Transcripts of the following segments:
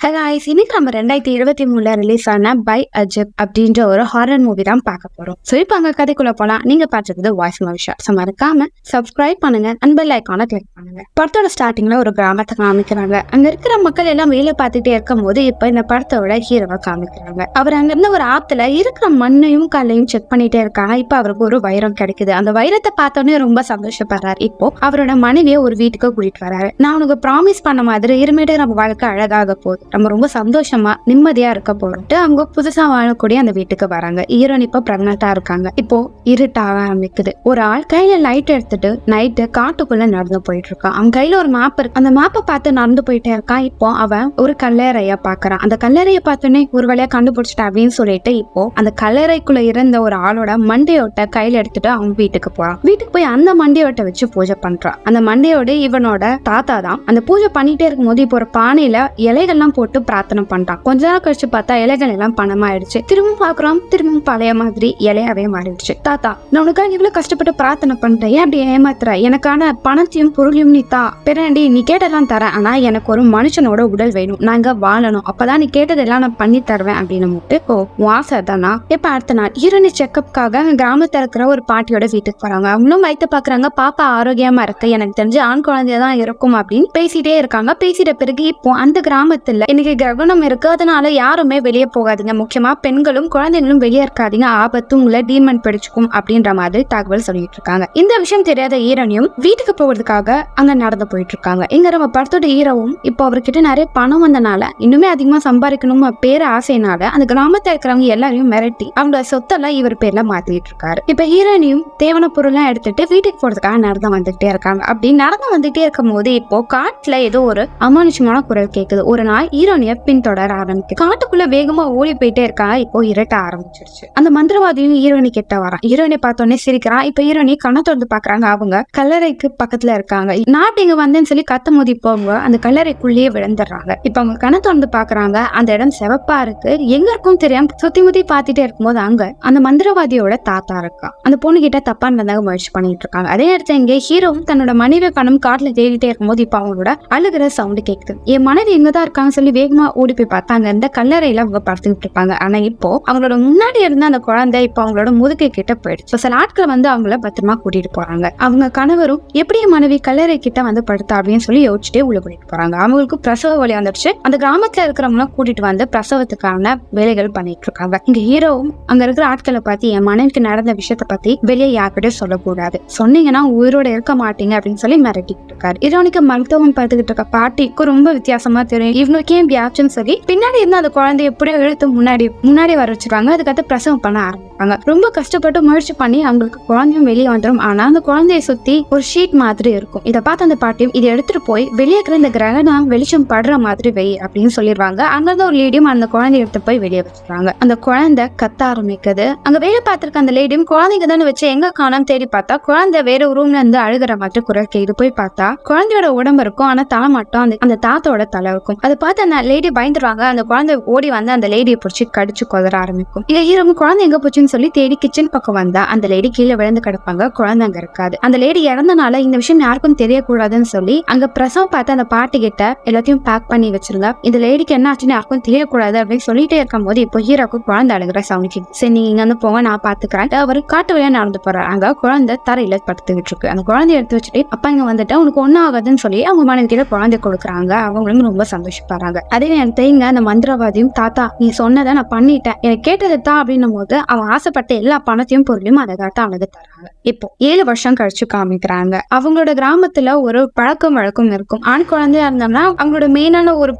guys, இன்னைக்கு நம்ம 2023 release ஆன பை அஜப் அப்படின்ற ஒரு ஹாரர் மூவி தான் பார்க்க போறோம். ஸோ இப்போ அங்க கதைக்குள்ள போலாம். நீங்க பார்த்தது வாய்ஸ் மவிஷா. ஸோ மறக்காம சப்ஸ்கிரைப் பண்ணுங்க அண்ட் பெல் ஐக்கானை கிளிக் பண்ணுங்க. படத்தோட ஸ்டார்டிங்ல ஒரு கிராமத்தை காமிக்கிறாங்க. அங்க இருக்கிற மக்கள் எல்லாம் வேலை பார்த்துட்டே இருக்கும் போது இப்போ இந்த படத்தோட ஹீரோவை காமிக்கிறாங்க. அவர் அங்க இருந்த ஒரு ஆத்துல இருக்கிற மண்ணையும் கல்லையும் செக் பண்ணிட்டே இருக்காங்க. இப்போ அவருக்கு ஒரு வைரம் கிடைக்குது. அந்த வைரத்தை பார்த்தோன்னே ரொம்ப சந்தோஷப்படுறாரு. இப்போ அவரோட மனைவியை ஒரு வீட்டுக்கு கூட்டிட்டு வராரு. நான் உனக்கு ப்ராமிஸ் பண்ண மாதிரி இருமேட்டு நம்ம வாழ்க்கை அழகாக போகுது, நம்ம ரொம்ப சந்தோஷமா நிம்மதியா இருக்க போறோம்ட்டு அவங்க புதுசா வாழக்கூடிய அந்த வீட்டுக்கு வராங்க. ஹீரோயின் இப்ப பிரெக்னண்டா இருக்காங்க. இப்போ இருட்டாக ஆரம்பிக்குது. ஒரு ஆள் கையில லைட் எடுத்துட்டு நைட்டு காட்டுக்குள்ள நடந்து போயிட்டு இருக்கான். அவன் கையில ஒரு மேப் இருக்கு. அந்த மேப்பை பார்த்து நடந்து போயிட்டே இருக்கான். இப்போ அவன் ஒரு கல்லறைய பாக்குறான். அந்த கல்லறைய பார்த்தோன்னே ஒரு வழியா கண்டுபிடிச்சிட்டா அப்படின்னு சொல்லிட்டு இப்போ அந்த கல்லறைக்குள்ள இருந்த ஒரு ஆளோட மண்டையோட்ட கையில எடுத்துட்டு அவன் வீட்டுக்கு போறான். வீட்டுக்கு போய் அந்த மண்டையோட்ட வச்சு பூஜை பண்றான். அந்த மண்டையோட இவனோட தாத்தா தான். அந்த பூஜை பண்ணிட்டே இருக்கும் போது இப்போ ஒரு பானையில இலைகள்லாம் போட்டு பிரார்த்தனை பண்றான். கொஞ்ச நாள் கழிச்சு பார்த்தா இலைகள் எல்லாம் பணமாயிடுச்சு. திரும்பவும் பாக்குறோம், திரும்பவும் பழைய மாதிரி இலையாவே மாறிடுச்சு. தாத்தா, நான் உனக்காக இவ்வளவு கஷ்டப்பட்டு பிரார்த்தனை பண்றேன், ஏன் அப்படி ஏமாத்துற? எனக்கான பணத்தையும் பொருளையும் நீ தா. பிறண்டி நீ கேட்டதெல்லாம் தரேன், ஆனா எனக்கு ஒரு மனுஷனோட உடல் வேணும், நான் இங்க வாழணும், அப்பதான் நீ கேட்டதெல்லாம் நான் பண்ணி தருவேன் அப்படின்னு முட்டு. ஓ வாசை தானா? எப்ப அடுத்த நாள் ஹீரோனி செக்அப்காக கிராமத்துல இருக்கிற ஒரு பாட்டியோட வீட்டுக்கு போறாங்க. அவங்களும் வயிற்று பாக்குறாங்க. பாப்பா ஆரோக்கியமா இருக்கு, எனக்கு தெரிஞ்சு ஆண் குழந்தையதான் இருக்கும் அப்படின்னு பேசிட்டே இருக்காங்க. பேசிட்ட பிறகு இப்போ அந்த கிராமத்துல இன்னைக்கு கிரகணம் இருக்கு, அதனால யாருமே வெளியே போகாதீங்க, முக்கியமா பெண்களும் குழந்தைகளும் வெளியே இருக்காதீங்க, ஆபத்து உங்களை டீமன் பிடிச்சுக்கும் அப்படின்ற மாதிரி தகவல் சொல்லிட்டு இருக்காங்க. இந்த விஷயம் தெரியாத ஹீரோனியும் வீட்டுக்கு போகிறதுக்காக அங்க நடந்து போயிட்டு இருக்காங்க. இங்க நம்ம படத்தோட ஹீரோவும் இப்போ அவர்கிட்ட நிறைய பணம் வந்தனால இன்னுமே அதிகமா சம்பாதிக்கணும் பேர ஆசைனால அந்த கிராமத்துல இருக்கிறவங்க எல்லாரையும் மிரட்டி அவங்களோட சொத்தெல்லாம் இவர் பேர்ல மாத்திட்டு இருக்காரு. இப்ப ஹீரோனியும் தேவன பொருள்லாம் எடுத்துட்டு வீட்டுக்கு போறதுக்காக நடந்து வந்துகிட்டே இருக்காங்க. அப்படி நடந்து வந்துட்டே இருக்கும் போது இப்போ காட்டுல ஏதோ ஒரு அமானுஷமான குரல் கேக்குது. ஒரு நாள் ஹீரோனிய பின்தொடர ஆரம்பிக்கு. காட்டுக்குள்ள வேகமா ஓடி போயிட்டே இருக்காங்க. இப்போ இருட்ட ஆரம்பிச்சிருச்சு. அந்த மந்திரவாதியும் ஹீரோனி கிட்ட வரான். ஹீரோனை பார்த்தோன்னே சிரிக்கிறான். இப்ப ஹீரோனி கண்ணை திறந்து பாக்குறாங்க. அவங்க கல்லறைக்கு பக்கத்துல இருக்காங்க. நாட்டு இங்க வந்தேன்னு சொல்லி கத்த மோதி போங்க அந்த கல்லறைக்குள்ளேயே விழுந்துடுறாங்க. இப்ப அவங்க கண்ணை திறந்து பாக்குறாங்க. அந்த இடம் சிவப்பா இருக்கு. எங்க இருக்கும் தெரியாம சுத்தி முத்தி பாத்துட்டே இருக்கும்போது அங்க அந்த மந்திரவாதியோட தாத்தா இருக்கா. அந்த பொண்ணு கிட்ட தப்பா நடந்தாக முயற்சி பண்ணிட்டு இருக்காங்க. அதே நேரத்துல இங்கே ஹீரோவும் தன்னோட மனைவி பணம் காட்டுல தேடிட்டே இருக்கும்போது இப்ப அவங்களோட அழுகிற சவுண்ட் கேக்குது. என் மனைவி எங்கதான் இருக்காங்க சொல்லி வேகமா ஓடி போய் பார்த்தாங்க. இந்த கல்லறையில அவங்க படுத்துக்கிட்டு இருப்பாங்க. ஆனா இப்போ அவங்களோட முன்னாடி இருந்த அந்த குழந்தை இப்போ அவங்களோட முதுகை கிட்ட போயிடுச்சு. சில ஆட்கள் வந்து அவங்கள பத்திரமா கூட்டிட்டு போறாங்க. அவங்க கணவரும் எப்படி மனைவி கல்லறை கிட்ட வந்து படுத்தா அப்படின்னு சொல்லி யோசிச்சுட்டே உள்ள கூட்டிட்டு போறாங்க. அவங்களுக்கு பிரசவ வலி வந்துடுச்சு. அந்த கிராமத்துல இருக்கிறவங்க கூட்டிட்டு வந்து பிரசவத்துக்கான வேலைகள் பண்ணிட்டு இருக்காங்க. இங்க ஹீரோவும் அங்க இருக்கிற ஆட்களை பார்த்து என் மனைவிக்கு நடந்த விஷயத்த பத்தி வெளியே யார்கிட்டயும் சொல்லக்கூடாது, சொன்னீங்கன்னா உயிரோட இருக்க மாட்டீங்க அப்படின்னு சொல்லி மிரட்டிட்டு இருக்காரு. ஹீரோனிக்கு மருத்துவம் பார்த்துக்கிட்டு இருக்க பாட்டிக்கு ரொம்ப வித்தியாசமா தெரியும். இவங்களுக்கு ஏன் வியாச்சுன்னு சொல்லி பின்னாடி இருந்து அந்த குழந்தைய எப்படியோ இழுத்து முன்னாடி வர வச்சிருக்காங்க. அதுக்கடுத்து பிரசவம் பண்ண ஆரம்பிப்பாங்க. ரொம்ப கஷ்டப்பட்டு முயற்சி பண்ணி அவங்களுக்கு குழந்தையும் வெளியே வந்துடும். ஆனா அந்த குழந்தைய சுத்தி ஒரு ஷீட் மாதிரி இருக்கும். இதை பார்த்து அந்த பாட்டியும் இதை எடுத்துட்டு போய் வெளியே இருக்கிற இந்த கிரகணம் வெளிச்சம் படுற மாதிரி வை அப்படின்னு சொல்லிடுவாங்க. அங்கிருந்து ஒரு லேடியும் அந்த குழந்தைய எடுத்து போய் வெளியே வச்சிருக்காங்க. அந்த குழந்தை கத்த ஆரம்பிக்குது. அங்க வேலை பார்த்திருக்க அந்த லேடியும் குழந்தைங்க தானே வச்சு எங்க காணாம தேடி பார்த்தா குழந்தை வேற ரூம்ல இருந்து அழுகிற மாதிரி குரல் கேது. போய் பார்த்தா குழந்தையோட உடம்பு இருக்கும், ஆனா தலை மட்டும் அந்த தாத்தோட தலை இருக்கும். அதை பார்த்து அந்த லேடி பயந்துருவாங்க. அந்த குழந்தை ஓடி வந்து அந்த லேடியை பிடிச்சி கடிச்சு கொதற ஆரம்பிக்கும். இங்க ஹீரோவும் குழந்தை எங்க போச்சுன்னு சொல்லி தேடி கிச்சன் பக்கம் வந்தா அந்த லேடி கீழே விழுந்து கிடப்பாங்க. குழந்தை அங்க இருக்காது. அந்த லேடி இறந்தனால இந்த விஷயம் யாருக்கும் தெரியக்கூடாதுன்னு சொல்லி அங்க பிரசவம் பார்த்து அந்த பாட்டி கிட்ட எல்லாத்தையும் பேக் பண்ணி வச்சிருங்க, இந்த லேடிக்கு என்ன ஆச்சுன்னு யாருக்கும் தெரியக்கூடாது அப்படின்னு சொல்லிட்டே இருக்கும் போது இப்போ ஹீரோக்கு குழந்தை அழுகிற சவுண்ட் கேட்குது. சரி நீங்க இங்க வந்து போங்க, நான் பாத்துக்கிறேன். அவர் காட்டு வழியா நடந்து போறாரு. அங்க குழந்தை தரையில படுத்துக்கிட்டு இருக்கு. அந்த குழந்தைய எடுத்து வச்சுட்டு அப்பா இங்க வந்துட்டு உனக்கு ஒன்னும் ஆகாதுன்னு சொல்லி அவங்க மனைவி கிட்ட குழந்தை கொடுக்குறாங்க. அவங்களும் ரொம்ப சந்தோஷப்படுறாங்க. அதே நேரத்தை இங்க அந்த மந்திரவாதியும் தாத்தா நீ சொன்னதை நான் பண்ணிட்டேன், எனக்கு கேட்டது தான் அப்படின்னும் போது அவன் ஆசைப்பட்ட எல்லா பணத்தையும் பொருளையும் அதை காட்ட அவனுக்கு தராங்க. இப்போ 7 வருஷம் கழிச்சு காமிக்கிறாங்க. அவங்களோட கிராமத்துல ஒரு பழக்கம் வழக்கம் இருக்கும். ஆண் குழந்தையா இருந்தோம்னா அவங்களோட மெயினான ஒரு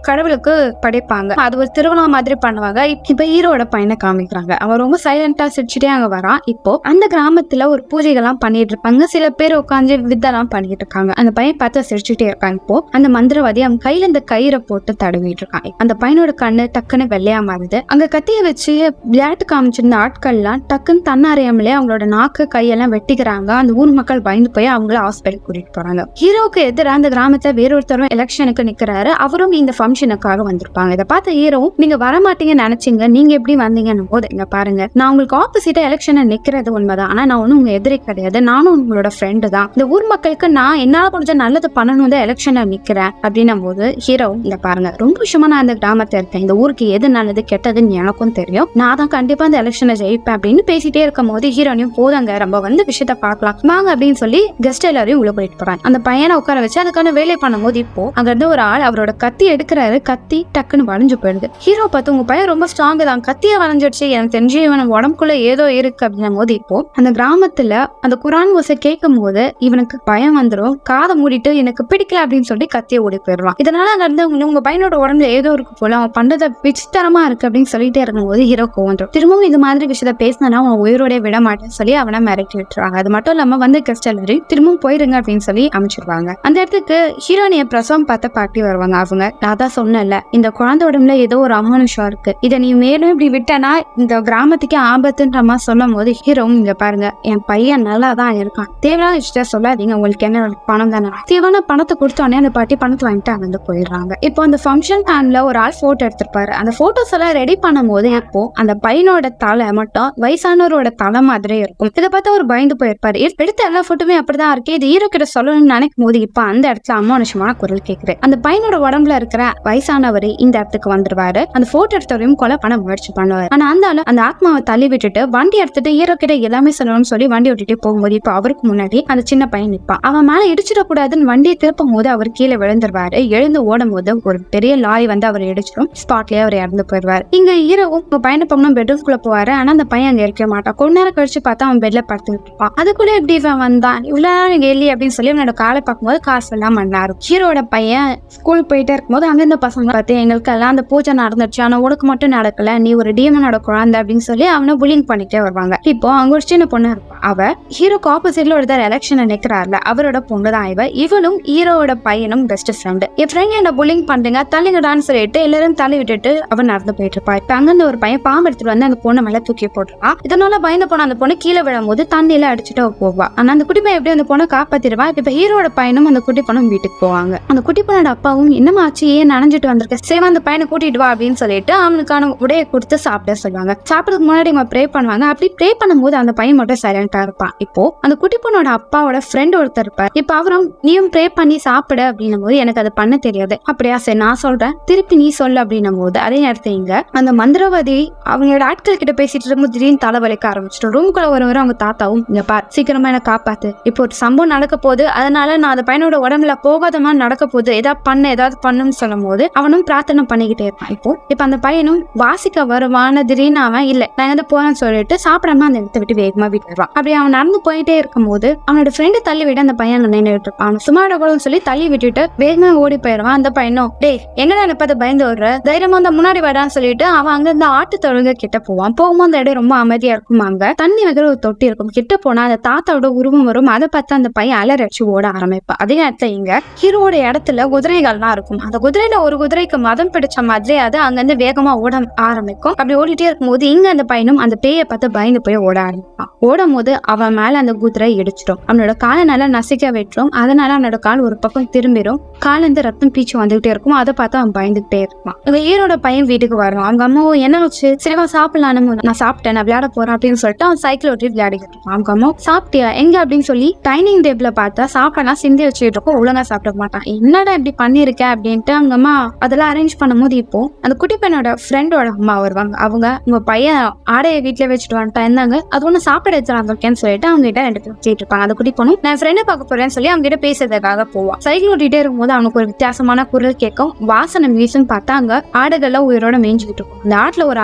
கடவுளுக்கு படைப்பாங்க. அது ஒரு திருவிழா மாதிரி பண்ணுவாங்க. இப்ப ஹீரோட பையனை காமிக்கிறாங்க. அவன் ரொம்ப சைலண்டா சிரிச்சுட்டே அங்க வரான். இப்போ அந்த கிராமத்துல ஒரு பூஜைகள்லாம் பண்ணிட்டு இருப்பாங்க. சில பேர் உட்காந்து வித்தெல்லாம் பண்ணிட்டு இருக்காங்க. அந்த பையன் பார்த்து சிரிச்சுட்டே இருக்காங்க. இப்போ அந்த மந்திரவாதி அவன் கையில இந்த கயிறை போட்டு தடவிட்டு இருக்கான். அந்த பையனோட கண்ணு டக்குன்னு வெள்ளையா மாறுது. அங்க கத்திய வச்சு விளையாட்டு காமிச்சிருந்த ஆட்கள்லாம் டக்குன்னு தன்னறியாமலே அவங்களோட நாக்கு கையெல்லாம் வெட்டிக்கிறாங்க. அந்த ஊர் மக்கள் பயந்து போய் அவங்கள ஹாஸ்பிட்டல் கூட்டிட்டு போறாங்க. ஹீரோக்கு எதிராக அந்த கிராமத்துல வேறொருத்தரும் எலெக்ஷனுக்கு நிக்கிறாரு. அவரும் இந்த ஃபங்க்ஷனுக்காக வந்திருப்பாங்க. இதை பார்த்த ஹீரோவும் நீங்க வரமாட்டீங்கன்னு நினைச்சீங்க, நீங்க எப்படி வந்தீங்கன்னு போது இங்க பாருங்க, நான் உங்களுக்கு ஆப்போசிட்டா எலெக்ஷனை நிக்கிறது உண்மைதான், ஆனா நான் ஒன்னும் உங்க எதிரி கிடையாது, நானும் உங்களோட ஃப்ரெண்டு தான். இந்த ஊர் மக்களுக்கு நான் என்னால கொஞ்சம் நல்லது பண்ணணும் தான் எலெக்ஷனை நிக்கிறேன் அப்படின்னும் போது ஹீரோ இங்க பாருங்க, ரொம்ப விஷயமா நான் இந்த கிராமத்துல இருக்கேன், இந்த ஊருக்கு எது நல்லது கெட்டதுன்னு எனக்கும் தெரியும், நான் தான் கண்டிப்பா இந்த எலெக்ஷனை ஜெயிப்பேன் அப்படின்னு பேசிட்டே இருக்கும் போது ஹீரோனையும் போதாங்க நம்ம வந்து விஷயத்த பார்க்கலாம் வாங்க அப்படின்னு சொல்லி கெஸ்ட் எல்லாரையும் உள்ள போயிட்டு போறாங்க. அந்த பையனை உட்கார வச்சு அதுக்கான வேலை பண்ணும்போது இப்போ அங்க இருந்து ஒரு ஆள் அவரோட கத்தி எடுக்கிறாரு. கத்தி டக்குன்னு வளைஞ்சு போயிடுது. ஹீரோ பார்த்து உங்க பையன் ரொம்ப ஸ்ட்ராங் தான், கத்தியை வளைஞ்சிடுச்சு, எனக்கு தெரிஞ்சு இவன் உடம்புக்குள்ள ஏதோ இருக்கு அப்படின்னும் போது இப்போ அந்த கிராமத்துல அந்த குரான் ஓசை கேட்கும் போது இவனுக்கு பயம் வந்துடும். காதை மூடிட்டு எனக்கு பிடிக்கல அப்படின்னு சொல்லி கத்தியை ஓடி போயிடுவான். இதனால அங்க இருந்து உங்க பையனோட உடம்புல ஏதோ இருக்கு போல, அவன் பண்றத விசித்திரமா இருக்கு அப்படின்னு சொல்லிட்டே இருக்கும்போது ஹீரோ கோவம் திரும்பவும் இது மாதிரி விஷயத்த பேசினா அவன் உயிரோட விட மாட்டேன்னு சொல்லி அவனை மிரட்டி விட்டுருவாங்க. அது மட்டும் இல்லாம வந்து கெஸ்ட் எல்லாரும் திரும்பவும் போயிருங்க அப்படின்னு சொல்லி அமைச்சிருவாங்க. அந்த இடத்துக்கு ஹீரோனிய பிரசவம் பார்த்த பாட்டி வருவாங்க. அவங்க நான் தான் சொன்னல, இந்த குழந்தை உடம்புல ஏதோ ஒரு அமானுஷம் இருக்கு, இதை நீ மேலும் இப்படி விட்டனா இந்த கிராமத்துக்கே ஆபத்துன்ற மாதிரி சொல்லும் போது ஹீரோவும் இங்க பாருங்க, என் பையன் நல்லா தான் இருக்கான், தேவையான விஷயத்த சொல்லாதீங்க, உங்களுக்கு என்ன பணம் தானே, தேவையான பணத்தை கொடுத்தோடனே அந்த பாட்டி பணத்தை வாங்கிட்டு அங்க போயிடுறாங்க. இப்போ அந்த ஃபங்க்ஷன் டைம்ல ஒரு ஆள் போட்டோ எடுத்திருப்பாரு. அந்த போட்டோஸ் எல்லாம் ரெடி பண்ணும் போது இப்போ அந்த பையனோட தலை மட்டும் வயசானவரோட தலை மாதிரி இருக்கும். இதை பார்த்தா ஒரு பயந்து போயிருப்பாரு. எடுத்த எல்லா போட்டோமே அப்படிதான் இருக்கு, இது ஹீரோ கிட்ட சொல்லணும்னு நினைக்கும் போது இப்ப அந்த இடத்துல அமானுஷமான குரல் கேட்குது. அந்த பையனோட உடம்புல இருக்கிற வயசானவர் இந்த இடத்துக்கு வந்துருவாரு. அந்த போட்டோ எடுத்தவரையும் கொலை பண்ண முயற்சி பண்ணுவாரு. ஆனா அந்த ஆத்மாவை தள்ளி விட்டுட்டு வண்டி எடுத்துட்டு ஹீரோ கிட்ட எல்லாமே சொல்லணும்னு சொல்லி வண்டி ஓட்டிட்டு போகும்போது இப்ப அவருக்கு முன்னாடி அந்த சின்ன பையன் நிற்பான். அவன் மேல இடிச்சிடக்கூடாதுன்னு வண்டியை திருப்பும் போது அவர் கீழே விழுந்துருவாரு. எழுந்து ஓடும் போது ஒரு பெரிய லாரி வந்து அவர் இடிச்சிடும். ஸ்பாட்லயே அவர் இறந்து போயிடுவார். இங்க ஹீரோவும் பையனை பொண்ணும் பெட்ரூம்குள்ள போவாரு. ஆனா அந்த பையன் அங்க இருக்க மாட்டான். கொஞ்ச நேரம் கழிச்சு பார்த்தா அவன் பெட்ல படுத்துட்டு இருப்பான். அதுக்குள்ள எப்படி இவன் வந்தான், இவ்வளவு இங்க இல்லையே அப்படின்னு சொல்லி அவனோட காலை பார்க்கும்போது காசு எல்லாம் மண்ணாரும். ஹீரோட பையன் ஸ்கூல் போயிட்டே இருக்கும்போது அங்கிருந்த பசங்க பார்த்து எங்களுக்கு எல்லாம் அந்த பூஜை நடந்துச்சு, ஆனா உனக்கு மட்டும் நடக்கல, நீ ஒரு டீமனோட குழந்தை அப்படின்னு சொல்லி அவனை புல்லிங் பண்ணிட்டே வருவாங்க. இப்போ அங்க ஒரு சின்ன பொண்ணு இருப்பான். அவ ஹீரோக்கு ஆப்போசிட்ல ஒருத்தர் எலெக்ஷன் நிக்கிறாருல, அவரோட பொண்ணு தான் இவ. இவளும் ஹீரோட பையனும் பெஸ்ட் ஃப்ரெண்டு. என் ஃப்ரெண்ட் என்ன புல்லிங் பண்றீங்க தள்ளிங்கடான்னு சொல்லிட்டு எல்லாரும் தள்ளி விட்டுட்டு அவன் நடந்து போயிட்டு இருப்பா. இப்ப அங்கிருந்து ஒரு பையன் பாம்பு எடுத்துட்டு வந்து அந்த பொண்ணை மேல தூக்கி போட்டுருவான். இதனால பயந்து போன அந்த பொண்ணு கீழே விழும் போது தண்ணியில அடிச்சுட்டு போவா. ஆனா அந்த குட்டி பையன் எப்படி அந்த பொண்ணை காப்பாத்திடுவா. இப்ப ஹீரோட பையனும் அந்த குட்டி பொண்ணும் வீட்டுக்கு போவாங்க. அந்த குட்டி பொண்ணோட அப்பாவும் என்னமாச்சு ஏன் நனைஞ்சிட்டு வந்திருக்க, சேவா அந்த பையனை கூட்டிட்டு வா அப்படின்னு சொல்லிட்டு அவனுக்கான உடையை கொடுத்து சாப்பிட சொல்லுவாங்க. சாப்பிடறதுக்கு முன்னாடி அவங்க ப்ரே பண்ணுவாங்க. அப்படி ப்ரே பண்ணும்போது அந்த பையன் மட்டும் சைலண்டா இருப்பான். இப்போ அந்த குட்டி பொண்ணோட அப்பாவோட ஃப்ரெண்ட் ஒருத்தர் இருப்பார். இப்ப அவரும் நீயும் ப்ரே பண்ணி சாப்பிடு அப்படின்னும் போது எனக்கு அது பண்ண தெரியாது. அப்படியா சரி நான் சொல்றேன் திருப்பி நீ சொல்லு அப்படின்னும் போது அதே நேரத்துல இங்க அந்த மந்திரவாதி அவங்களோட ஆட்கள் கிட்ட பேசிட்டு இருக்கும்போது திடீர்னு தலைவலிக்க ஆரம்பிச்சிட்டு ரூமுக்குள்ள ஒருவரை அவங்க தாத்தாவும் இங்க பார் சீக்கிரமா என்ன காப்பாத்து, இப்போ ஒரு சம்பவம் நடக்க போகுது, அதனால நான் அந்த பையனோட உடம்புல போகாத மாதிரி நடக்க போகுது, ஏதாவது பண்ணுன்னு சொல்லும் போது அவனும் பிரார்த்தனை பண்ணிக்கிட்டே இருப்பான். இப்ப அந்த பையனும் வாசிக்க வருவான திடீர்னு அவன் இல்ல நான் எங்க போறேன்னு சொல்லிட்டு சாப்பிடாம அந்த இடத்த விட்டு வேகமா வீட்டு வருவான். அப்படி அவன் நடந்து போயிட்டே இருக்கும் போது அவனோட ஃப்ரெண்டு தள்ளி விட்டு அந்த பையன் நின்றுட்டு இருப்பான். சும்மாட கூட சொல்லி தள்ளி விட்டுட்டு வேகமா ஓடி போயிடுவான். அந்த பையனும் டேய் எங்கடா நினைப்பத பயந்து வர்ற, தைரியமா அந்த முன்னாடி வரான்னு சொல்லிட்டு அவன் அங்க இந்த ஆட்டு தொழுக கிட்ட போவான். போகும்போது அந்த இடம் ரொம்ப அமைதியா இருக்கும். அங்க தண்ணி வைக்கிற ஒரு தொட்டி இருக்கும். கிட்ட போனா அந்த தாத்தாவோட உருவம் வரும். அதை பார்த்து அந்த பையன் அலறடிச்சு ஓட ஆரம்பிப்பான். அதே நேரத்துல இங்க ஹீரோட இடத்துல குதிரைகள்லாம் இருக்கும். அந்த குதிரையில ஒரு குதிரைக்கு மதம் பிடிச்ச மாதிரி அது அங்கிருந்து வேகமா ஓட ஆரம்பிக்கும். அப்படி ஓடிட்டே இருக்கும்போது இங்க அந்த பையனும் அந்த பேயை பார்த்து பயந்து போய் ஓட ஆரம்பிப்பான். ஓடும் போது அவன் மேல அந்த குதிரை இடிச்சிடும். அவனோட காலை நல்லா நசிக்க விட்டுரும். அதனால அவனோட கால் ஒரு பக்கம் திரும்பிடும். கால் இருந்து ரத்தம் பீச்சு வந்துகிட்டே இருக்கும். அதை பார்த்து அவன் பயந்துகிட்டே இருப்பான். ஹீரோட பையன் வீட்டுக்கு வருவான். அவங்க அம்மாவும் என்ன வச்சு சரிவா சாப்பிடலான்னு நான் சாப்பிட்டேன் நான் விளையாட போறேன் அப்படின்னு சொல்லிட்டு அவன் சைக்கிள் ஓட்டி விளையாடிக்கிட்டு இருப்பான். அவங்க அம்மா சாப்பிட்டியா எங்க அப்படின்னு சொல்லி டைனிங் டேபிள பார்த்தா சாப்பிடலாம் சிந்தி வச்சுட்டு இருக்கும். ஒழுங்கா சாப்பிட மாட்டான். என்னடா இப்படி பண்ணிருக்க அப்படின்ட்டு அவங்க அம்மா அதெல்லாம் அரேஞ்ச் பண்ணும்போது இப்போ அந்த குட்டி பையனோட ஃப்ரெண்டோட அம்மா வருவாங்க. அவங்க உங்க பையன் ஆடையை வீட்டுல வச்சுட்டு வந்துட்டா இருந்தாங்க அது ஒண்ணு சாப்பிட வச்சிருக்கேன்னு சொல்லிட்டு அவங்க கிட்ட ரெண்டு பேரும் வச்சுட்டு இருப்பாங்க. அந்த குட்டி பொண்ணும் நான் ஃப்ரெண்டை பார்க்க போறேன்னு சொல்லி அவங்க கிட்ட பேசுறதுக்காக போவான். சைக்கிள் ஓட்டிட்டே இருக்கும்போது அவனுக்கு ஒரு வித்தியாசமான குரல் கேட்கும். வாசனை வீசுன்னு பார்த்தா அங்க ஆடுகள்லாம் உயிரோட மேய்ஞ்சிட்டு இருக்கும். அந்த ஆட்டுல ஒரு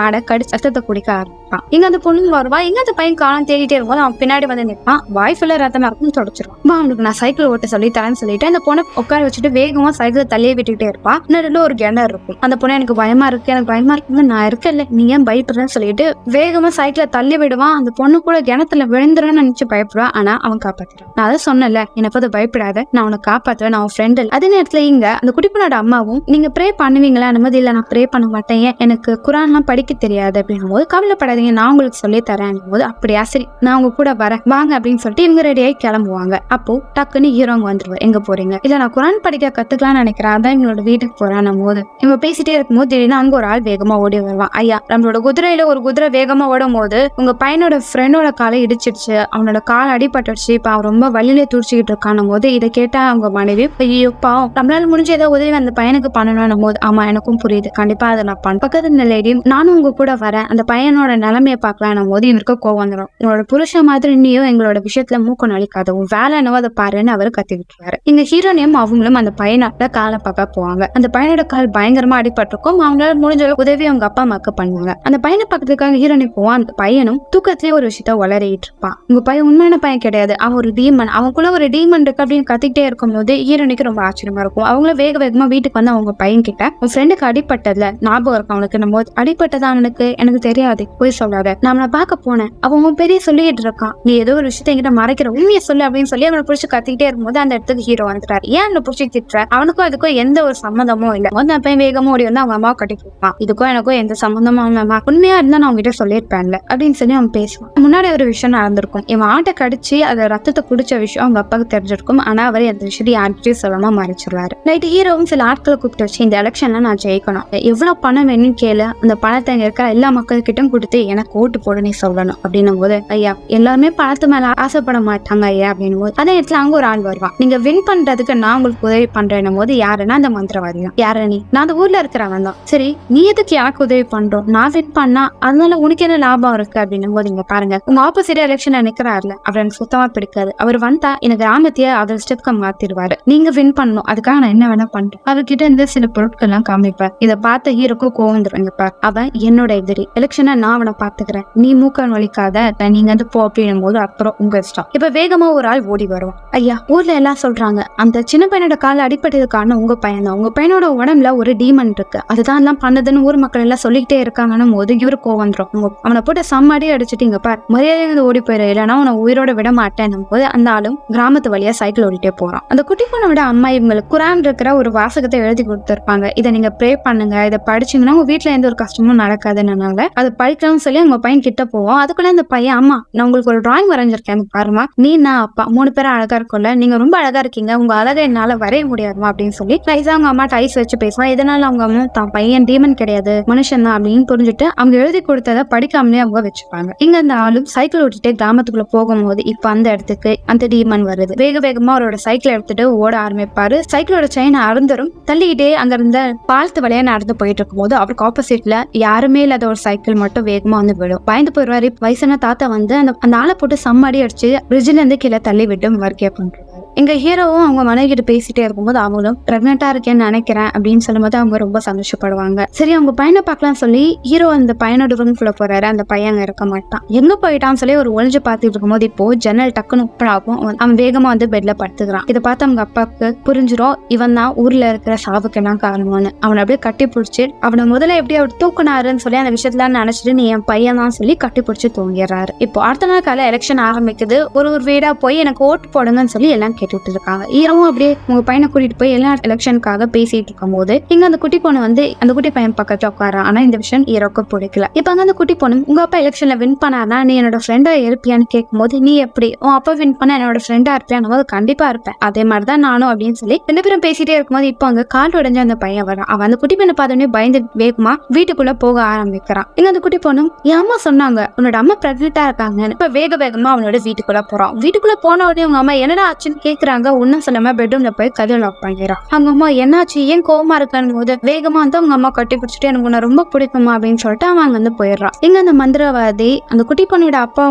ஆடை கடிச்சு ரத்தத்தை குடிக்க ஆரம்பிப்பான். இங்க அந்த பொண்ணு வருவா. எங்க அந்த பையன் காலம் தேடிட்டே இருக்கும்போது அவன் பின்னாடி வந்து நிற்பான். வாய் ஃபுல்லா ரத்தமா இருக்கும் தொடச்சிருவான். அவனுக்கு நான் சைக்கிள் ஓட்ட சொல்லி தரேன்னு சொல்லிட்டு அந்த பொண்ணை உட்கார வச்சுட்டு வேகமா சைக்கிள் தள்ளியே விட்டுக்கிட்டே இருப்பான். நடுவில் ஒரு கிணறு இருக்கும். அந்த பொண்ணு எனக்கு பயமா இருக்குங்க நான் இருக்கல நீ ஏன் பயப்படுறேன்னு சொல்லிட்டு வேகமா சைக்கிளை தள்ளி விடுவான். அந்த பொண்ணு கூட கிணத்துல விழ விழுந்துருன்னு நினைச்சு பயப்படுவான். ஆனா அவன் காப்பாத்துறான். நான் அதை சொன்னல, எனக்கு அது பயப்படாத, நான் உனக்கு காப்பாத்துவேன், நான் ஃப்ரெண்ட். அதே நேரத்துல இங்க அந்த குட்டி பொண்ணோட அம்மாவும் நீங்க ப்ரே பண்ணுவீங்களா? அனுமதி இல்ல, நான் ப்ரே பண்ண மாட்டேன், எனக்கு குரான்லாம் படிக்க தெரியாது அப்படின்னும் போது கவலைப்படாதீங்க, நான் உங்களுக்கு சொல்லி தரேன் போது அப்படியா சரி நான் உங்க கூட வரேன் வாங்க அப்படின்னு சொல்லிட்டு இவங்க ரெடியாகி கிளம்புவாங்க. அப்போ டக்குன்னு ஹீரோங்க வந்துருவாங்க. எங்க போறீங்க? இல்ல நான் குரான் படிக்க கத்துக்கலாம்னு நினைக்கிறேன், அதான் எங்களோட வீட்டுக்கு போறான் போது இவங்க பேசிட்டே இருக்கும்போது திடீர்னு அங்க ஒரு ஆள் வேகமா ஓடி வருவான். ஐயா, நம்மளோட குதிரையில ஒரு குதிரை வேகமா ஓடும் போது உங்க பையனோட ஃப்ரெண்டோட காலை இடிச்சிடுச்சு, அவனோட கால் அடிபட்டுடுச்சு, இப்ப அவன் ரொம்ப வழியிலே துடிச்சுக்கிட்டு இருக்கான போது இதை கேட்டா அவங்க மனைவி ஐயோ பாவம், நம்மளால முடிஞ்ச ஏதோ உதவி அந்த பையனுக்கு பண்ணணும் போது ஆமா எனக்கும் புரியுது, கண்டிப்பா அதை நான் பண்ண பக்கத்து லேடி நானும் உங்க கூட வரேன், அந்த பையனோட நிலைமையை பார்க்கலாம் போது இவருக்கு கோவம் வந்துடும். உங்களோட புருஷன் மாதிரி நீயும் எங்களோட விஷயத்துல மூக்க நடிக்காத, உன் வேலை என்னவோ அதை பாருன்னு அவர் கத்தி விட்டுருவாரு. இங்க ஹீரோனையும் அவங்களும் அந்த பையனோட காலை பார்க்க போவாங்க. அந்த பையனோட கால் பயங்கரமா அடிபட்டிருக்கும். அவங்களால முடிஞ்ச உதவி அவங்க அப்பா அம்மாக்கு பண்ணுவாங்க. அந்த பையனை பக்கத்துக்காக ஹீரோனி போவான். அந்த பையனும் தூக்கத்திலேயே ஒரு விஷயத்த வளரிட்டு இருப்பான். உங்க பையன் உண்மையான பையன் கிடையாது, அவன் ஒரு டீமன், அவனுக்குள்ள ஒரு டீமன் இருக்கு அப்படின்னு கத்திக்கிட்டே இருக்கும் போது ஹீரோனிக்கு ரொம்ப ஆச்சரியமா இருக்கும். அவங்கள வேக வேகமா வீட்டுக்கு வந்து அவங்க பையன் கிட்ட உன் ஃப்ரெண்டுக்கு அடிப்பட்டதுல ஞாபகம் இருக்கும் அவனுக்கு, நம்ம அடிப்பட்டதா அவனுக்கு எனக்கு தெரியாது, போய் சொல்லாத, நான் பார்க்க போனேன், அவன் பெரிய சொல்லிட்டு இருக்கான், நீ ஏதோ ஒரு விஷயத்த என்கிட்ட மறைக்கிற, உண்மையை சொல்லு அப்படின்னு சொல்லி அவனை பிடிச்சி கத்திக்கிட்டே இருக்கும்போது அந்த இடத்துக்கு ஹீரோ வந்துட்டாரு. ஏன் அவனை பிடிச்சி திட்டுற, அவனுக்கும் அதுக்கும் எந்த ஒரு சம்மந்தமும் இல்ல, அந்த பையன் வேகமா ஓடி வந்து அவங்க அம்மாவை கட்டி கொடுப்பான், இதுக்கும் எனக்கும் எந்த சம்மந்தமும் இல்லம்மா, உண்மையா இருந்தா நான் அவங்ககிட்ட சொல்லியிருப்பேன்ல அப்படின்னு சொல்லி அவன் பேசுவான். முன்னாடி ஒரு விஷயம் நடந்திருக்கும், இவன் ஆட்டை கடிச்சு அதை ரத்தத்தை குடிச்ச விஷயம் அவங்க அப்பாவுக்கு தெரிஞ்சிருக்கும். ஆனா அவர் அந்த விஷயத்தை யார்கிட்டயும் சொல்லாம மறைச்சிருவாரு. நைட்டு ஹீரோவும் சில ஆட்களை கூப்பிட்டு வச்சு இந்த எலெக்ஷன்ல நான் ஜெயிக்கணும், எவ்வளவு பணம் வேணும்னு கேளு, அந்த பணத்தை இங்க இருக்க எல்லா மக்கள்கிட்டும் கொடுத்து எனக்கு ஓட்டு போட நீ சொல்லணும் அப்படின்னும் போது ஐயா எல்லாருமே பணத்து மேல ஆசைப்பட மாட்டாங்க ஐயா அப்படின்னும் போது அதே இடத்துல அங்க ஒரு ஆள் வருவான். நீங்க வின் பண்றதுக்கு நான் உங்களுக்கு உதவி பண்றேன்னும் போது யாருன்னா அந்த மந்திரவாதி தான். யார நீ? நான் அந்த ஊர்ல இருக்கிறவன் தான். சரி நீ எதுக்கு எனக்கு உதவி பண்றோம், நான் வின் பண்ணா அதனால உனக்கு என்ன லாபம் இருக்கு அப்படின்னும் போது இங்க பாருங்க, உங்க ஆப்போசிட் எலெக்ஷன்ல நிக்கிறாருல அவர் எனக்கு சுத்தமா பிடிக்காது, அவர் வந்தா எனக்கு கிராமத்தையே அவர் இஷ்டத்துக்கு மாத்திடுவாரு, நீங்க வின் பண்ணணும், அதுக்காக நான் என்ன வேணா பண்றேன், அவர்கிட்ட இருந்து சில பொருட்கள் எல்லாம் காமிப்பார். இதை பார்த்த ஹீரோக்கும் கோவம் வந்துருங்க பார், அவன் என்னோட எதிரி, எலெக்ஷனை நான் அவனை பாத்துக்கிறேன், நீ மூக்கன் வலிக்காத, நீங்க வந்து போ அப்படின்னும் போது அப்புறம் உங்க இஷ்டம். இப்ப வேகமா ஒரு ஆள் ஓடி வருவான். ஐயா ஊர்ல எல்லாம் சொல்றாங்க அந்த சின்ன பையனோட கால அடிப்பட்டது காரணம் உங்க பையன் தான், உங்க பையனோட உடம்புல ஒரு டீமன் இருக்கு, அதுதான் எல்லாம் பண்ணதுன்னு ஊர் மக்கள் எல்லாம் சொல்லிக்கிட்டே இருக்காங்கன்னு போது இவரு கோவம் வந்துரும். அவனை போட்டு சம்மாடி அடிச்சுட்டு இங்க பார் மரியாதை ஓடி போயிரு, இல்லைன்னா உன உயிரோட விட மாட்டேன் போது அந்த ஆளும் கிராமத்து வழியா சைக்கிள் ஓடிட்டே போறான். அந்த குட்டி பொண்ணோட அம்மா இவங்களுக்கு குரான் இருக்கிற ஒரு வாசகத்தை எழுதி கொடுத்திருப்பாங்க, இதை நீங்க ப்ரே பண்ணுங்க, இதை படிச்சீங்கன்னா உங்க வீட்டுல எந்த ஒரு கஷ்டமும் நடக்காதுன்னு அதை படிக்கணும்னு சொல்லி அவங்க பையன் கிட்ட போவோம். அதுக்குள்ள அந்த பையன் அம்மா நான் உங்களுக்கு ஒரு டிராயிங் வரைஞ்சிருக்கேன் பாருமா, நீ நான் அப்பா 3 பேரும் அழகா இருக்கும்ல, நீங்க ரொம்ப அழகா இருக்கீங்க, உங்க அழகை என்னால வரைய முடியாதுமா அப்படின்னு சொல்லி ரைஸா அவங்க அம்மா டைஸ் வச்சு பேசுவான். இதனால அவங்க அம்மா தான் பையன் டீமன் கிடையாது மனுஷன் தான் அப்படின்னு புரிஞ்சுட்டு அவங்க எழுதி கொடுத்ததை படிக்காமலே அவங்க வச்சுப்பாங்க. இங்க அந்த ஆளும் சைக்கிள் ஓட்டிட்டு கிராமத்துக்குள்ள போகும்போது இப்ப அந்த இடத்துக்கு அந்த டீமன் வருது. வேக வேகமா அவரோட சைக்கிள் எடுத்துட்டு ஓட ஆரம்பிப்பாரு. சைக்கிளோட செயின் அறுந்தரும் தள்ளிக்கிட்டே அங்க இருந்த பாலத்து வழியா நடந்து போயிட்டு இருக்கும் போது அவருக்கு ஆப்போசிட்ல யாருமே இல்லாத ஒரு சைக்கிள் மட்டும் வேகமா வந்து விடும். பயந்து போயிடுவாரு. வயசான தாத்தா வந்து அந்த ஆளை போட்டு சம்மாடி அடிச்சு பிரிட்ஜ்ல இருந்து கீழே தள்ளி விட்டு வர்க்கே பண்றாரு. எங்க ஹீரோவும் அவங்க மனைவி கிட்ட பேசிட்டே இருக்கும்போது அவங்களும் பிரெக்னெண்டா இருக்கேன்னு நினைக்கிறேன் அப்படின்னு சொல்லும்போது அவங்க ரொம்ப சந்தோஷப்படுவாங்க. சரி அவங்க பையனை பார்க்கலாம் சொல்லி ஹீரோ அந்த பையனோட ரூம்குள்ள போறாரு. அந்த பையன் அங்க இருக்க மாட்டான். எங்க போயிட்டான்னு சொல்லி ஒரு ஒளிஞ்சு பார்த்துட்டு இருக்கும்போது இப்போ ஜன்னல் டக்குன்னு உப்படாகும். அவன் வேகமா வந்து பெட்ல படுத்துக்கிறான். இதை பார்த்து அவங்க அப்பாவுக்கு புரிஞ்சிரும் இவன் தான் ஊர்ல இருக்கிற சாவுக்கெல்லாம் காரணம்னு. அவனை அப்படியே கட்டி பிடிச்சி அவனை முதல்ல எப்படி அவர் தூக்குனாருன்னு சொல்லி அந்த விஷயத்துல நினைச்சிட்டு நீ என் பையன் தான் சொல்லி கட்டி பிடிச்சி தூங்கிடுறாரு. இப்போ அடுத்த நாள் காலை எலெக்ஷன் ஆரம்பிக்குது. ஒரு வீடா போய் எனக்கு ஓட்டு போடுங்கன்னு சொல்லி எல்லாம் கேட்டுட்டு இருக்காங்க. ஹீரோவும் அப்படியே உங்க பையனை கூட்டிட்டு போய் எல்லா எலெக்ஷனுக்காக பேசிட்டு இருக்கும் போது இங்க அந்த குட்டி பொண்ணு வந்து அந்த குட்டி பையன் பக்கத்துல உட்காரான். ஆனா இந்த விஷயம் ஹீரோக்கு பிடிக்கல. இப்ப அங்க அந்த குட்டி பொண்ணு உங்க அப்பா எலெக்ஷன்ல வின் பண்ணாருன்னா நீ என்னோட ஃப்ரெண்டா இருப்பியான்னு கேட்கும் போது நீ எப்படி உன் அப்பா வின் பண்ண என்னோட ஃப்ரெண்டா இருப்பியான்னு போது கண்டிப்பா இருப்பேன், அதே மாதிரிதான் நானும் அப்படின்னு சொல்லி 2 பேரும் பேசிட்டே இருக்கும்போது இப்போ அங்க கால் உடைஞ்ச அந்த பையன் வரான். அவன் அந்த குட்டி பொண்ணை பார்த்தோன்னே பயந்து வேகமா வீட்டுக்குள்ள போக ஆரம்பிக்கிறான். இங்க அந்த குட்டி பொண்ணும் என் அம்மா சொன்னாங்க உன்னோட அம்மா பிரெக்னெண்டா இருக்காங்க. இப்ப வேக வேகமா அவனோட வீட்டுக்குள்ள போறான். வீட்டுக்குள்ள போன உடனே அவங்க அம்மா என்னடா ஆச்சுன்னு கேக்குறாங்க. ஒன்னும் சொல்லாம பெட்ரூம்ல போய் கதவை லாக் பண்ணிடுறான். அவங்க அம்மா என்னாச்சு ஏன் கோவமா இருக்கான்னு போது வேகமா வந்து அவங்க அம்மா கட்டி பிடிச்சிட்டு எனக்கு உன்னை ரொம்ப பிடிக்குமா அப்படின்னு சொல்லிட்டு அவன் அங்க வந்து போயிடுறான். இங்க அந்த மந்திரவாதி அந்த குட்டி பொண்ணோட அப்பா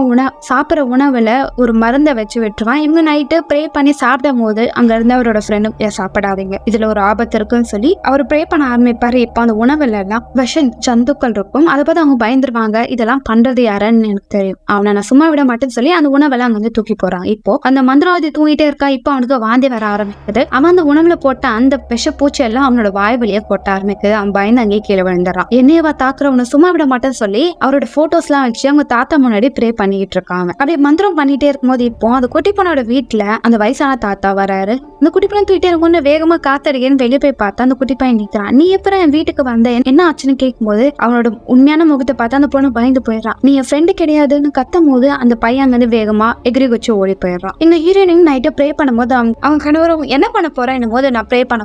சாப்பிட்ற உணவுல ஒரு மருந்தை வச்சு விட்டுருவான். இவங்க நைட்டு ப்ரே பண்ணி சாப்பிடும் போது அங்க இருந்து அவரோட ஃப்ரெண்டும் சாப்பிடாதீங்க இதுல ஒரு ஆபத்து இருக்குன்னு சொல்லி அவர் ப்ரே பண்ண ஆரம்பிப்பாரு. இப்போ அந்த உணவுல எல்லாம் விஷம் ஜந்துக்கள் இருக்கும். அதை பார்த்து அவங்க பயந்துருவாங்க. இதெல்லாம் பண்றது யாருன்னு எனக்கு தெரியும், அவனை நான் சும்மா விட மாட்டேன்னு சொல்லி அந்த உணவெல்லாம் அங்க வந்து தூக்கி போறான். இப்போ அந்த மந்திரவாதி தூங்கிட்டே இருக்கா. இப்ப அவனுக்கு வாந்தி வர ஆரம்பிக்குது. அவன் அந்த உணவுல போட்ட அந்த விஷ பூச்சி எல்லாம் அவனோட வாய் வழியா கொட்ட ஆரம்பிக்குது. அவன் பயந்து அங்கேயே கீழே விழுந்துறான். என்னையவா தாக்குறவனை சும்மா விட மாட்டேன்னு சொல்லி அவரோட போட்டோஸ் எல்லாம் வச்சு அவங்க தாத்தா முன்னாடி ப்ரே பண்ணிட்டு இருக்காங்க. அப்படியே மந்திரம் பண்ணிட்டே இருக்கும்போது இப்போ அந்த குட்டி பொண்ணோட வீட்டுல அந்த வயசான தாத்தா வராரு. அந்த குட்டி பையன் தூக்கிட்டே இருக்கும்போது வேகமா காத்தடிக்கன்னு வெளியே போய் பார்த்தா அந்த குட்டி பையன் நிற்கிறான். நீ எப்பறம் என் வீட்டுக்கு வந்த, என்ன ஆச்சுன்னு கேட்கும்போது அவனோட உண்மையான முகத்தை பார்த்து அந்த பொண்ணு பயந்து போயிடறான். நீ என் ஃப்ரெண்டு கிடையாதுன்னு கத்தும் போது அந்த பையன் வந்து வேகமா எகிரி வச்சு ஓடி போயிடுறான். எங்க ஹீரோயினும் நைட்டை ப்ரே பண்ணும்போது அவங்க கணவரும் என்ன பண்ண போறேன் போது நான் ப்ரே பண்ண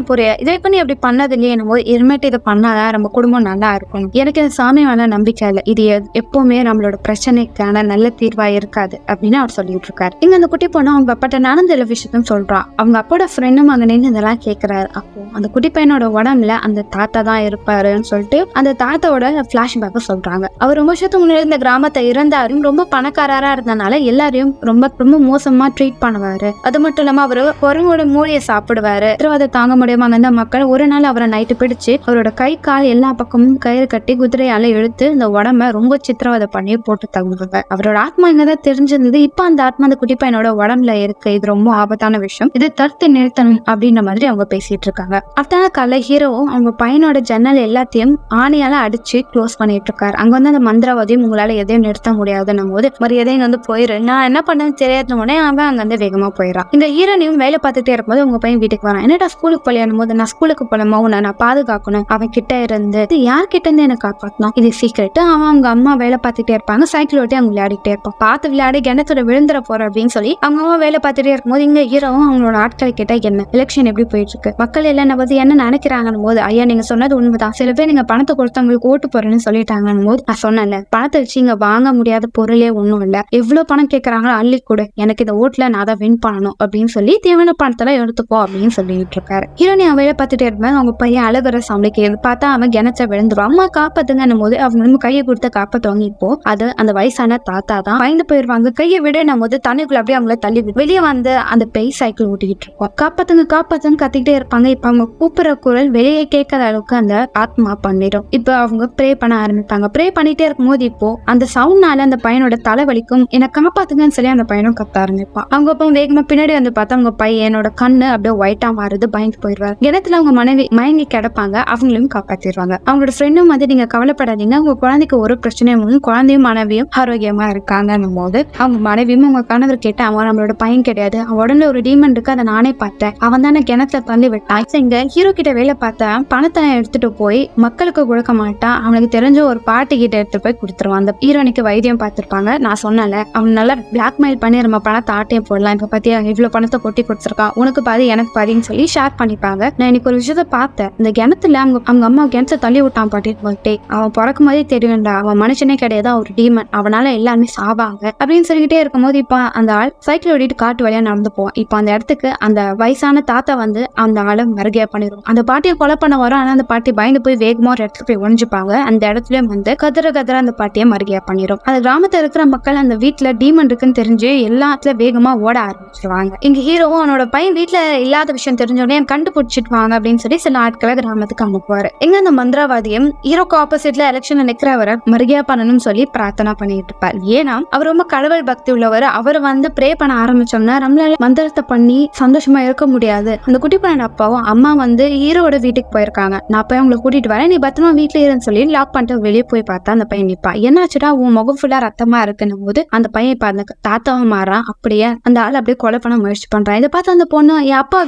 போறேன் இதை பண்ணி அப்படி பண்ணது இல்லையே போது இனிமேட்டு இதை பண்ணாதான் நம்ம குடும்பம் நல்லா இருக்கும். எனக்கு இந்த சாமி மேல நம்பிக்கை இல்லை, இது எப்பவுமே நம்மளோட பிரச்சனைக்கான நல்ல தீர்வா இருக்காது அப்படின்னு அவர் சொல்லிட்டு இருக்காரு. இங்க அந்த குட்டி பொண்ணு அவங்க அப்பாட்ட நடந்த விஷயத்தையும் சொல்றான். அவங்க அப்போட ஃப்ரெண்டும் மகனேன்னு இதெல்லாம் கேட்கிறாரு. அப்போ அந்த குட்டி பையனோட உடம்புல அந்த தாத்தா தான் இருப்பாருன்னு சொல்லிட்டு அந்த தாத்தாவோட பிளாஷ்பேக் சொல்றாங்க. அவர் ரொம்ப வருஷத்துக்கு முன்னாடி இந்த கிராமத்தை இறந்தாரும் ரொம்ப பணக்காரரா இருந்தனால எல்லாரையும் ரொம்ப ரொம்ப மோசமா ட்ரீட் பண்ணுவாரு. அது மட்டும் இல்லாம அவரு குரங்கோட மூளையை சாப்பிடுவாரு. அதை தாங்க முடியாம அந்த மக்கள் ஒரு நாள் அவரை நைட்டு பிடிச்சு அவரோட கை கால் எல்லா பக்கமும் கயிறு கட்டி குதிரையால இழுத்து இந்த உடம்ப ரொம்ப சித்திரவதை பண்ணி போட்டு தங்குவாங்க. அவரோட ஆத்மா இங்கதான் தெரிஞ்சிருந்தது. இப்ப அந்த ஆத்மா அந்த குட்டி பையனோட உடம்புல இருக்கு. இது ரொம்ப ஆபத்தான விஷயம், இது தடுத்து நிறுத்தணும் அப்படின்ற மாதிரி அவங்க பேசிட்டு இருக்காங்க. அடுத்த கால ஹீரோவும் அவங்க பையனோட ஜன்னல் எல்லாத்தையும் ஆணியால அடிச்சு க்ளோஸ் பண்ணிட்டு இருக்காரு. அங்க வந்து அந்த மந்திரவாதியும் உங்களால எதையும் நிறுத்த முடியாதுன்னும் போது மரியாதையும் வந்து போயிரு, நான் என்ன பண்ணேன்னு தெரியாத உடனே அவன் அங்க வந்து வேகமா போயிடறான். இந்த ஹீரோனையும் வேலை பார்த்துட்டே இருக்கும்போது உங்க பையன் வீட்டுக்கு வரான். என்னடா ஸ்கூலுக்கு போலியானும் போது நான் ஸ்கூலுக்கு போலமா உன்னை நான் பாதுகாக்கணும், அவன் கிட்ட இருந்து யார்கிட்ட இருந்து எனக்கு காப்பாற்றணும், இது சீக்கிரட். அவன் அவங்க அம்மா வேலை பார்த்துட்டே இருப்பாங்க, சைக்கிள் ஓட்டி அவங்க விளையாடிட்டே இருப்பான். பார்த்து விளையாடி கிணத்துல விழுந்துற போற அப்படின்னு சொல்லி அவங்க அம்மா வேலை பார்த்துட்டே இருக்கும்போது இங்க ஹீரோவும் அவங்களோட ஆட்களை கேட்டா என்ன எலெக்ஷன் எப்படி போயிட்டு இருக்கு, மக்கள் எல்லாம் பத்தி என்ன நினைக்கிறாங்கன்னு போது ஐயா நீங்க சொன்னது உண்மைதான், சில பேர் நீங்க பணத்தை கொடுத்தவங்களுக்கு ஓட்டு போறேன்னு சொல்லிட்டாங்கன்னு போது நான் சொன்னேன்ல பணத்தை வச்சு இங்க வாங்க முடியாத பொருளே ஒண்ணும் இல்ல, எவ்வளவு பணம் கேட்கறாங்களோ அள்ளி கொடு, எனக்கு இந்த ஓட்டுல நான் தான் வின் பண்ணணும் அப்படின்னு சொல்லி தேவையான பணத்தெல்லாம் எடுத்துக்கோ அப்படின்னு சொல்லிட்டு இருக்காரு. ஹீரோனி அவன் வேலை பார்த்துட்டே இருப்பேன். அவங்க பையன் அழகுற சமைக்க பார்த்தா அவன் கிணச்ச விழுந்துடும். அம்மா காப்பாத்துங்கன்னும் போது அவங்க நம்ம கையை கொடுத்து காப்பாத்துவாங்க. இப்போ அது அந்த வயசான தாத்தா தான் பயந்து போயிருவாங்க. கையை விடணும் போது தண்ணிக்குள்ள அப்படியே அவங்கள தள்ளி வெளியே வந்து அந்த பேய் சைக்கிள் ஓட்டிக்கிட்டு இருக்கோம். காப்பாத்துங்க காப்பாத்துங்க கத்திக்கிட்டே இருப்பாங்க. இப்ப அவங்க கூப்பிடுற குரல் வெளியே கேட்காத அளவுக்கு அந்த ஆத்மா பண்ணிடும். இப்ப அவங்க ப்ரே பண்ண ஆரம்பிப்பாங்க. ப்ரே பண்ணிட்டே இருக்கும்போது இப்போ அந்த சவுண்ட்னால அந்த பையனோட தலைவலிக்கும் என்ன காப்பாத்துங்கன்னு சொல்லி அந்த பையனும் கத்த ஆரம்பிப்பான். அவங்க அப்போ வேகமா பின்னாடி வந்து பார்த்தா அவங்க பையனோட கண்ணு அப்படியே ஒயிட்டா மாறுது, பயந்து போயிடுவாரு. கிணத்துல அவங்க மனைவி மயங்கி கிடப்பாங்க, அவங்களையும் காப்பாத்திடுவாங்க. அவங்களோட ஃப்ரெண்டும் வந்து நீங்க கவலைப்படாதீங்க, உங்க குழந்தைக்கு ஒரு பிரச்சனையும் குழந்தையும் மனைவியும் ஆரோக்கியமா இருக்காங்கன்னும் போது அவங்க மனைவியும் உங்க கணவர் கேட்ட அவன் நம்மளோட பையன் கிடையாது, அவன் உடனே ஒரு டீமன் இருக்கு, அதை நானே பார்த்தேன், அவன் தானே கிணத்துல தள்ளி விட்டான். இங்க ஹீரோ கிட்ட வேலை பார்த்தேன், பணத்தை எடுத்துட்டு போய் மக்களுக்கு கொடுக்க மாட்டான், அவனுக்கு தெரிஞ்ச ஒரு பாட்டி கிட்ட எடுத்துட்டு போய் கொடுத்துருவான். அந்த ஹீரோனுக்கு வைத்தியம் பார்த்திருப்பாங்க. நான் சொன்னல அவன் நல்லா பிளாக்மெயில் பண்ணி நம்ம பணத்தை ஆட்டையும் போடலாம், இப்ப பத்தியா இவ்வளவு பணத்தை கொட்டி கொடுத்துருக்கான், உனக்கு பாதி எனக்கு பாதின்னு சொல்லி ஷேர் பண்ணிப்பாங்க. நான் இன்னைக்கு ஒரு விஷயத்த பார்த்தேன், இந்த கிணத்துல அவங்க அம்மா கிணத்தை தள்ளி விட்டான் பாட்டிட்டு போயிட்டே, அவன் பிறக்கும் போதே தெரியும்டா அவன் மனுஷனே கிடையாது, ஒரு டீமன், அவனால எல்லாருமே சாவாங்க அப்படின்னு சொல்லிக்கிட்டே இருக்கும்போது இப்ப அந்த ஆள் சைக்கிள் ஓட்டிட்டு காட்டு வழியா நடந்து போவான். இப்ப அந்த இடத்துக்கு அந்த வயசான தாத்தா வந்து அந்த ஆளை மறுகையா பண்ணிடுவோம். அந்த பாட்டியை கொலை பண்ண வரும். ஆனா அந்த பாட்டி பயந்து போய் வேகமா ஒரு இடத்துல போய் ஒழிஞ்சுப்பாங்க. அந்த இடத்துல வந்து கதற அந்த பாட்டியை மறுகையா பண்ணிடும். அந்த கிராமத்துல இருக்கிற மக்கள் அந்த வீட்டுல டீமன் இருக்குன்னு தெரிஞ்சு எல்லாத்துல வேகமா ஓட ஆரம்பிச்சிருவாங்க. இங்க ஹீரோவும் அவனோட பையன் வீட்டுல இல்லாத விஷயம் தெரிஞ்சோடனே கண்டுபிடிச்சிட்டு வாங்க அப்படின்னு சொல்லி சில ஆட்களை கிராமத்துக்கு அனுப்புவாரு. எங்க அந்த மந்திரவாதியும் ஹீரோக்கு ஆப்போசிட்ல எலெக்ஷன்ல நிக்கிறவரை மறுகையா பண்ணணும்னு சொல்லி பிரார்த்தனை பண்ணிட்டு இருப்பார். ஏன்னா அவர் ரொம்ப கடவுள் பக்தி உள்ளவர். அவர் வந்து ப்ரே பண்ண ஆரம்பிச்சோம்னா நம்மளால மந்திரத்தை பண்ணி சந்தோஷமா இருக்க முடியாது. அந்த குட்டி பையனோட அப்பாவும் அம்மா வந்து ஹீரோட வீட்டுக்கு போயிருக்காங்க, நான் போய் அவங்களை கூட்டிட்டு வரேன், நீ பத்திரமா வீட்டுல இருன்னு சொல்லி லாக் பண்ணிட்டு வெளியே போய் பார்த்தா அந்த பையன் நிப்பா. என்னாச்சுடா உன் முகம் ஃபுல்லா ரத்தமா இருக்குன்னும் போது அந்த பையன் இப்ப அந்த தாத்தாவும் மாறான். அப்படியே அந்த ஆள் அப்படியே கொலை பண்ண முயற்சி பண்றான். இதை பார்த்து அந்த பொண்ணு என் அப்பா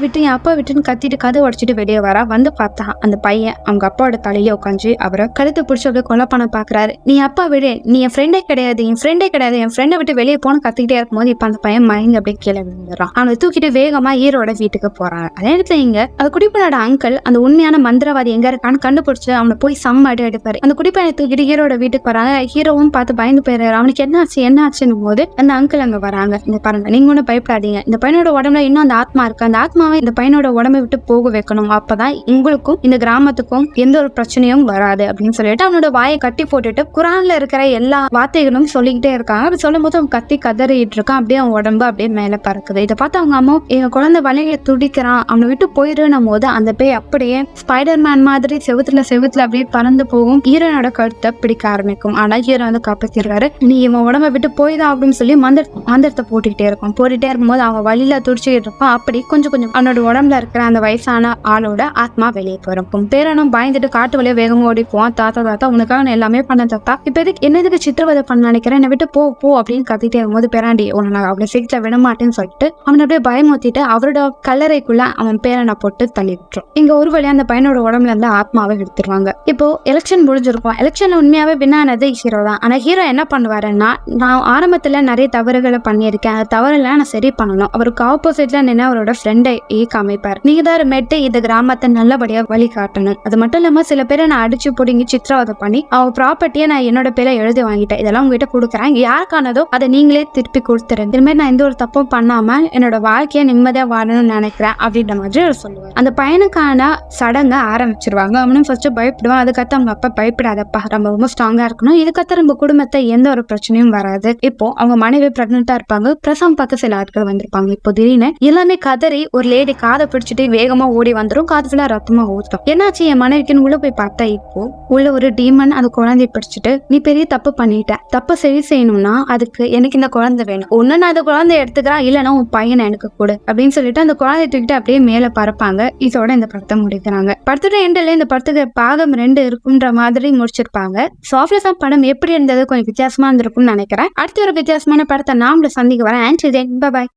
விட்டுன்னு கத்திட்டு கதை உடைச்சிட்டு வெளியே வரா. வந்து பார்த்தா அந்த பையன் அவங்க அப்பாவோட தலையில உட்காந்து அவரை கழுத்து பிடிச்சி அப்படியே கொலை பண்ண பாக்குறாரு. நீ அப்பா விடு, நீ என் ஃப்ரெண்டே கிடையாது, என் ஃப்ரெண்டை விட்டு வெளியே போன கத்திக்கிட்டே இருக்கும்போது இப்ப அந்த பையன் மயங்கி அப்படியே கீழே விழுந்துறான். அவனை தூக்கிட்டு வேகமா ஹீரோட வீட்டுக்கு போறாங்க. அதே இடத்துல இங்க அந்த குடிப்பனோட அங்கிள் அந்த உண்மையான மந்திரவாதி எங்க இருக்கான்னு கண்டுபிடிச்சு அவனை போய் செம்ம அடி அடிப்பாரு. அந்த குடிப்பனை தூக்கிட்டு ஹீரோட வீட்டுக்கு வராங்க. ஹீரோவும் பார்த்து பயந்து போயிடுறாரு. அவனுக்கு என்னாச்சுன்னு போது அந்த அங்கிள் அங்க வராங்க. இந்த பாருங்க, நீங்க ஒன்னும் பயப்படாதீங்க, இந்த பையனோட உடம்புல இன்னும் அந்த ஆத்மா இருக்கு, அந்த ஆத்மாவை இந்த பையனோட உடம்பை விட்டு போக வைக்கணும், அப்பதான் உங்களுக்கும் இந்த கிராமத்துக்கும் எந்த ஒரு பிரச்சனையும் வராது அப்படின்னு சொல்லிட்டு அவனோட வாயை கட்டி போட்டுட்டு குரான்ல இருக்கிற எல்லா வார்த்தைகளும் சொல்லிக்கிட்டே இருக்காங்க. அப்படி சொல்லும் போது அவன் கத்தி கதறிட்டு இருக்கான். அப்படியே அவன் உடம்பு அப்படியே மேல பறக்குது. இதை பார்த்து அவங்க அம்மா எங்க குழந்தை வலையை துடிக்கிறான், அவனை விட்டு போயிருன்னும் போது அந்த பேய் அப்படியே ஸ்பைடர் மேன் மாதிரி செவுத்துல அப்படியே பறந்து போகும். ஹீரோனோட கழுத்தை பிடிக்க ஆரம்பிக்கும். ஆனா ஹீரோ வந்து காப்பாத்திடுறாரு. நீ இவன் உடம்பை விட்டு போய்தான் அப்படின்னு சொல்லி மந்திரத்தை போட்டுக்கிட்டே இருக்கும்போது அவங்க வழியில துடிச்சுக்கிட்டு இருப்பான். அப்படி கொஞ்சம் கொஞ்சம் அவனோட உடம்புல இருக்கிற அந்த வயசான ஆளோட ஆத்மா வெளியே போயிருக்கும். பேரனும் பயந்துட்டு காட்டு வழியா வேகமா ஓடி போவான். தாத்தா உனக்காக நான் எல்லாமே பண்ண தாத்தா, இப்ப என்ன எதுக்கு சித்திரவதை பண்ண நினைக்கிறேன், என்னை விட்டு போ அப்படின்னு கத்திட்டே இருக்கும்போது பேராண்டி உன்னை நான் அவ்வளவு சீக்கிரம் விட மாட்டேன்னு சொல்லிட்டு அவனை அப்படியே பயமுத்திட்டு அவரோட கல்லறைக்குள்ள அவன் பேரனை போட்டு தள்ளி விட்டுரும். இங்க ஒரு வழியா அந்த பையனோட உடம்புல இருந்து ஆத்மாவை எடுத்துருவாங்க. இப்போ எலெக்ஷன் முடிஞ்சிருக்கும். எலெக்ஷன்ல உண்மையாவே வின்னானது ஹீரோ தான். ஆனா ஹீரோ என்ன பண்ணுவாருன்னா, நான் ஆரம்பத்துல நிறைய தவறுகளை பண்ணியிருக்கேன், அந்த தவறுல நான் சரி பண்ணணும். அவருக்கு ஆப்போசிட்ல நின்று அவரோட ஃப்ரெண்டை காமிப்பார். நீதாரமேட்டு இந்த கிராமத்தை நல்லபடியா வழி காட்டணும். அது மட்டும் இல்லாம சில பேரை நான் அடிச்சு பிடிங்கி சித்திரவதை பண்ணி அவங்க ப்ராப்பர்ட்டியை நான் என்னோட பேரை எழுதி வாங்கிட்டேன், இதெல்லாம் உங்ககிட்ட கொடுக்குறேன், யாருக்கானதோ அதை நீங்களே திருப்பி கொடுத்துருங்க. இதுமாதிரி நான் எந்த ஒரு தப்பும் பண்ணாம என்னோட வாழ்க்கையை நிம்மதியா வாழணும்னு நினைக்கிறேன் அப்படின்ற மாதிரி அவர் சொல்லுவார். அந்த பையனுக்கான சடங்கை ஆரம்பிச்சிருவாங்க. அவனும் ஃபர்ஸ்ட் பயப்படுவான். அதுக்கடுத்து அவங்க அப்பா பயப்படாதப்பா, ரொம்ப ஸ்ட்ராங்கா இருக்கணும், இதுக்கடுத்து நம்ம குடும்பத்தை எந்த ஒரு பிரச்சனையும் வராது. இப்போ அவங்க மனைவி பிரெக்னெண்டா இருப்பாங்க. பிரசவம் பார்க்க சில ஆட்கள் வந்திருப்பாங்க. இப்போ திடீர்னு எல்லாமே கதறி ஒரு லேடி காதை பிடிச்சிட்டு வேகமா ஓடி வந்துடும். காது ஃபுல்லா ரத்தமா ஊத்தும். என்னாச்சு என் மனைவிக்குன்னு உள்ள போய் பார்த்தா இப்போ உள்ள ஒரு டீமன் அந்த குழந்தைய பிடிச்சிட்டு, நீ பெரிய தப்பு பண்ணிட்ட, தப்ப சரி செய்யணும்னா அதுக்கு எனக்கு இந்த குழந்தை வேணும், ஒண்ணு நான் அந்த குழந்தைய எடுத்துக்கிறேன், இல்லைன்னா உன் பையனை எனக்கு கொடு அப்படின்னு சொல்லிட்டு அந்த குழந்தைய தூக்கிட்டு அப்படியே மேல பறப்பாங்க. இதோட இந்த படத்தை முடிக்கிறாங்க. படத்தோட எண்டில் இந்த படத்துக்கு பாகம் 2 இருக்குன்ற மாதிரி முடிச்சிருப்பாங்க. சாஃப்ட்வேர் படம் எப்படி இருந்தது, கொஞ்சம் வித்தியாசமா இருந்திருக்கும்னு நினைக்கிறேன். அடுத்த ஒரு வித்தியாசமான படத்தை நான் உங்களை சந்திக்க வரேன்.